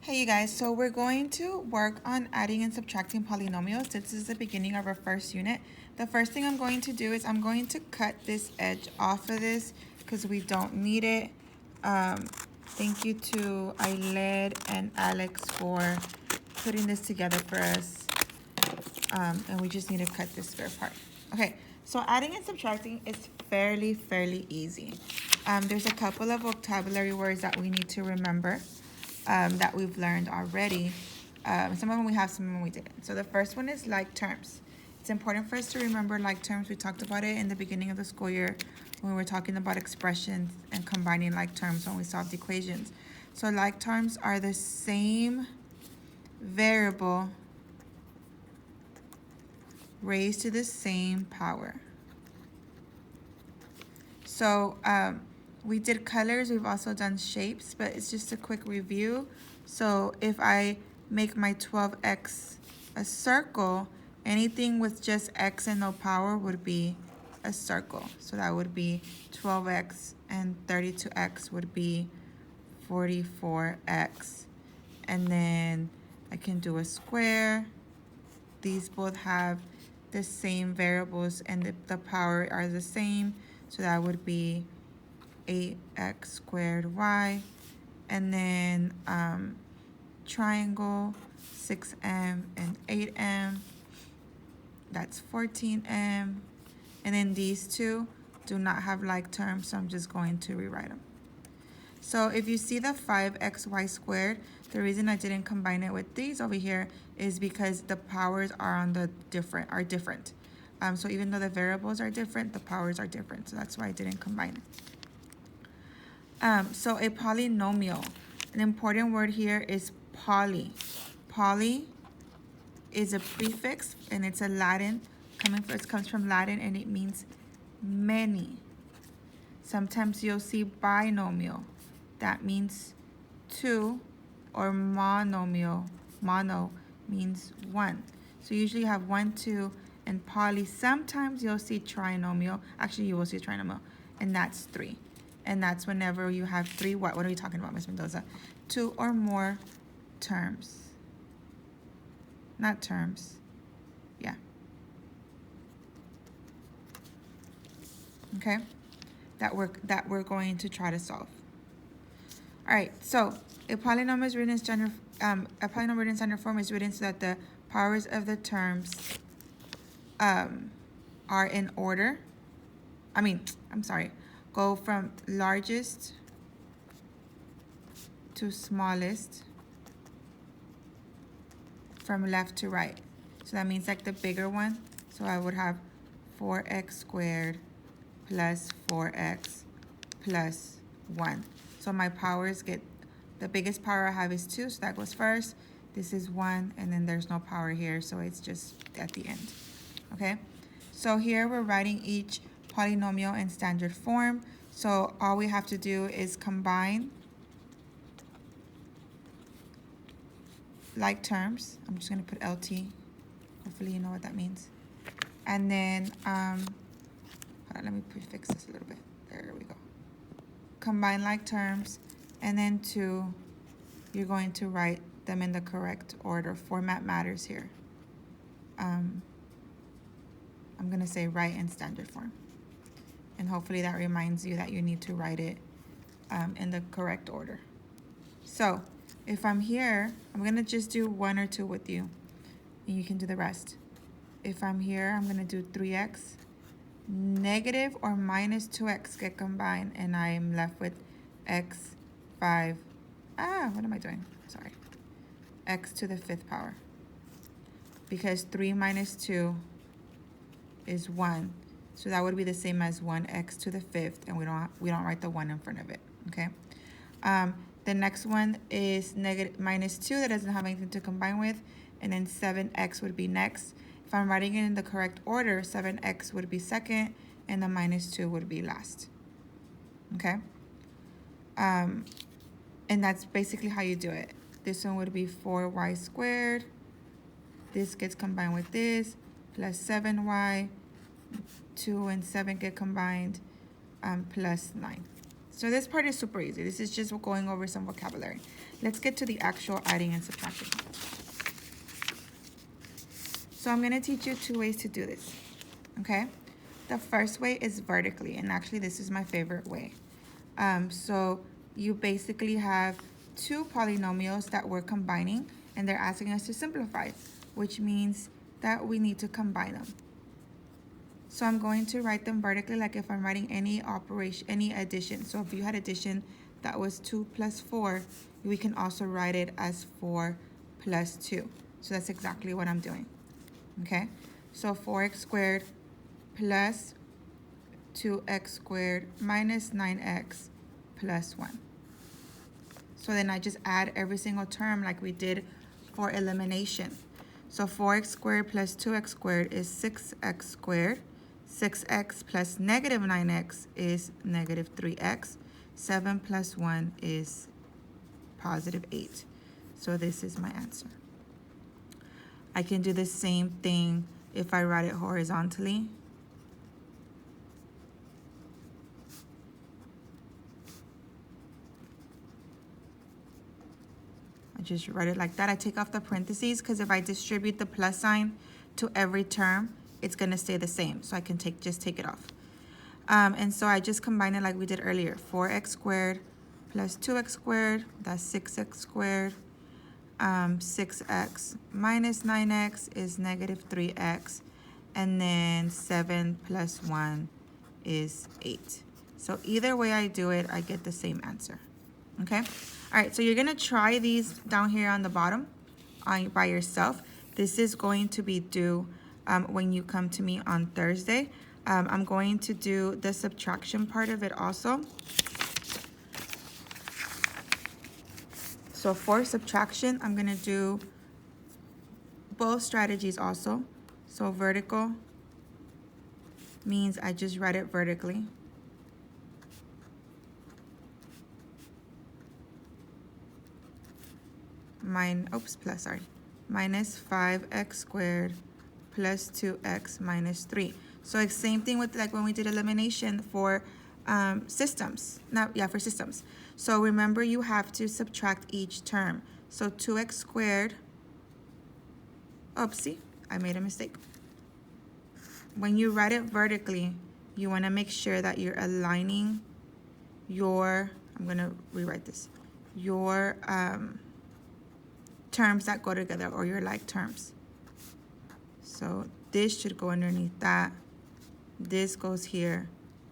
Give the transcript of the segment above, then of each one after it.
Hey you guys, so we're going to work on adding and subtracting polynomials. This is the beginning of our first unit. The first thing I'm going to do is I'm going to cut this edge off of this because we don't need it. Thank you to Ailed and Alex for putting this together for us. And we just need to cut this square part. Okay, so adding and subtracting is fairly easy. There's a couple of vocabulary words that we need to remember. That we've learned already. Some of them we have, some of them we didn't. So the first one is like terms. It's important for us to remember like terms. We talked about it in the beginning of the school year when we were talking about expressions and combining like terms when we solved equations. So like terms are the same variable raised to the same power. So we did colors, we've also done shapes, but it's just a quick review. So if I make my 12x a circle, anything with just x and no power would be a circle. So that would be 12x, and 32x would be 44x. And then I can do a square. These both have the same variables and the power are the same. So that would be 8x squared y. And then triangle, 6m and 8m. That's 14m. And then these two do not have like terms, so I'm just going to rewrite them. So if you see the 5xy squared, the reason I didn't combine it with these over here is because the powers are on the different. So even though the variables are different, the powers are different. So that's why I didn't combine it. So a polynomial, an important word here is poly. Poly is a prefix and it's a Latin, it comes from Latin and it means many. Sometimes you'll see binomial. That means two, or monomial. Mono means one. So you usually have 1, 2, and poly. Sometimes you'll see trinomial. Actually, you will see trinomial, and that's 3. And that's whenever you have 3 what? What are we talking about, Ms. Mendoza? 2 or more terms. Not terms. Yeah. Okay? That we're going to try to solve. All right, so a polynomial is written in standard form is written so that the powers of the terms are in order. Go from largest to smallest from left to right. So that means like the bigger one. So I would have 4x squared plus 4x plus 1. So my powers get, the biggest power I have is 2, so that goes first. This is 1, and then there's no power here, so it's just at the end. Okay? So here we're writing each polynomial in standard form. So all we have to do is combine like terms. I'm just going to put LT. Hopefully you know what that means. And then, hold on, let me fix this a little bit. There we go. Combine like terms, and then 2, you're going to write them in the correct order. Format matters here. I'm going to say write in standard form. And hopefully that reminds you that you need to write it in the correct order. So if I'm here, I'm going to just do 1 or 2 with you, and you can do the rest. If I'm here, I'm going to do 3x. Negative or minus 2x get combined, and I am left with x 5. What am I doing? Sorry. X to the 5th power. Because 3 minus 2 is 1. So that would be the same as 1x to the 5th, and we don't write the 1 in front of it. Okay? The next one is minus 2. That doesn't have anything to combine with. And then 7x would be next. If I'm writing it in the correct order, 7x would be second, and the minus 2 would be last. Okay? And that's basically how you do it. This one would be 4y squared. This gets combined with this, plus 7y. 2 and 7 get combined, plus 9. So this part is super easy. This is just going over some vocabulary. Let's get to the actual adding and subtracting. So I'm going to teach you 2 ways to do this, okay? The first way is vertically, and actually this is my favorite way. So you basically have 2 polynomials that we're combining, and they're asking us to simplify, which means that we need to combine them. So I'm going to write them vertically like if I'm writing any operation, any addition. So if you had addition that was 2 plus 4, we can also write it as 4 plus 2. So that's exactly what I'm doing, okay? So 4x squared plus 2x squared minus 9x plus 1. So then I just add every single term like we did for elimination. So 4x squared plus 2x squared is 6x squared. 6x plus negative 9x is negative 3x. 7 plus 1 is positive 8. So this is my answer. I can do the same thing if I write it horizontally. I just write it like that. I take off the parentheses because if I distribute the plus sign to every term, it's going to stay the same. So I can just take it off. And so I just combine it like we did earlier. 4x squared plus 2x squared, that's 6x squared. 6x minus 9x is negative 3x. And then 7 plus 1 is 8. So either way I do it, I get the same answer. Okay? All right, so you're going to try these down here on the bottom by yourself. This is going to be due when you come to me on Thursday. I'm going to do the subtraction part of it also. So for subtraction, I'm going to do both strategies also. So vertical means I just write it vertically. Minus 5x squared plus 2x minus 3. So it's same thing with like when we did elimination for systems. For systems. So remember you have to subtract each term. So 2x squared, oopsie, I made a mistake. When you write it vertically, you want to make sure that you're aligning your, I'm going to rewrite this, your terms that go together, or your like terms. So this should go underneath that, this goes here,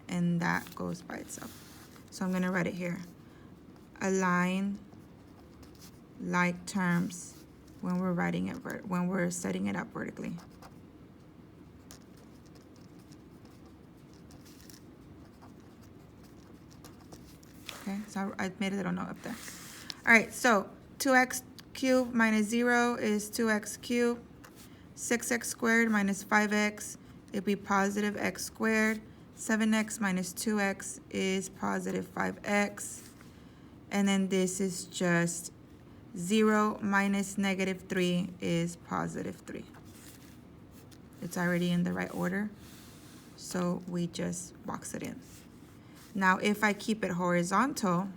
and that goes by itself. So I'm going to write it here. Align like terms when we're writing it, when we're setting it up vertically. Okay, so I made a little note up there. All right, so 2x cubed minus 0 is 2x cubed. 6x squared minus 5x, it'd be positive x squared. 7x minus 2x is positive 5x. And then this is just 0 minus negative 3 is positive 3. It's already in the right order, so we just box it in. Now, if I keep it horizontal,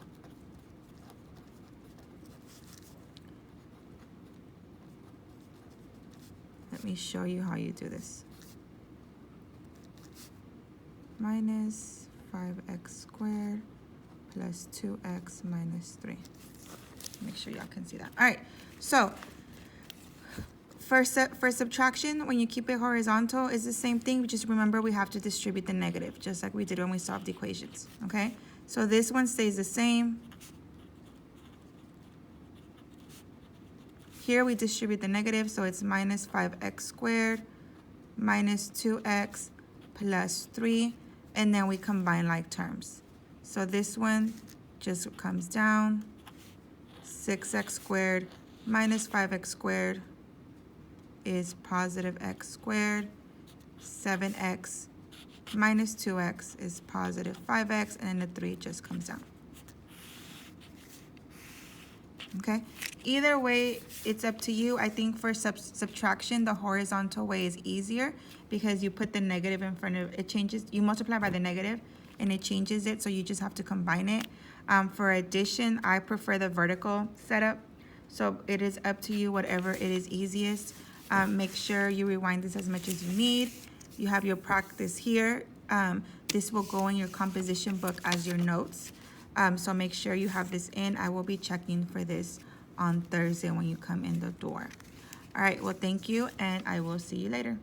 let me show you how you do this. Minus 5x squared plus 2x minus 3. Make sure y'all can see that. All right, so for subtraction, when you keep it horizontal, it's the same thing. Just remember we have to distribute the negative, just like we did when we solved equations, okay? So this one stays the same. Here we distribute the negative, so it's minus 5x squared minus 2x plus 3, and then we combine like terms. So this one just comes down. 6x squared minus 5x squared is positive x squared. 7x minus 2x is positive 5x, and then the 3 just comes down. Okay, either way, it's up to you. I think for subtraction, the horizontal way is easier because you put the negative in front of it, changes, you multiply by the negative, and it changes it, so you just have to combine it. For addition, I prefer the vertical setup, so it is up to you, whatever it is easiest. Make sure you rewind this as much as you need. You have your practice here. This will go in your composition book as your notes. So make sure you have this in. I will be checking for this on Thursday when you come in the door. All right, well, thank you, and I will see you later.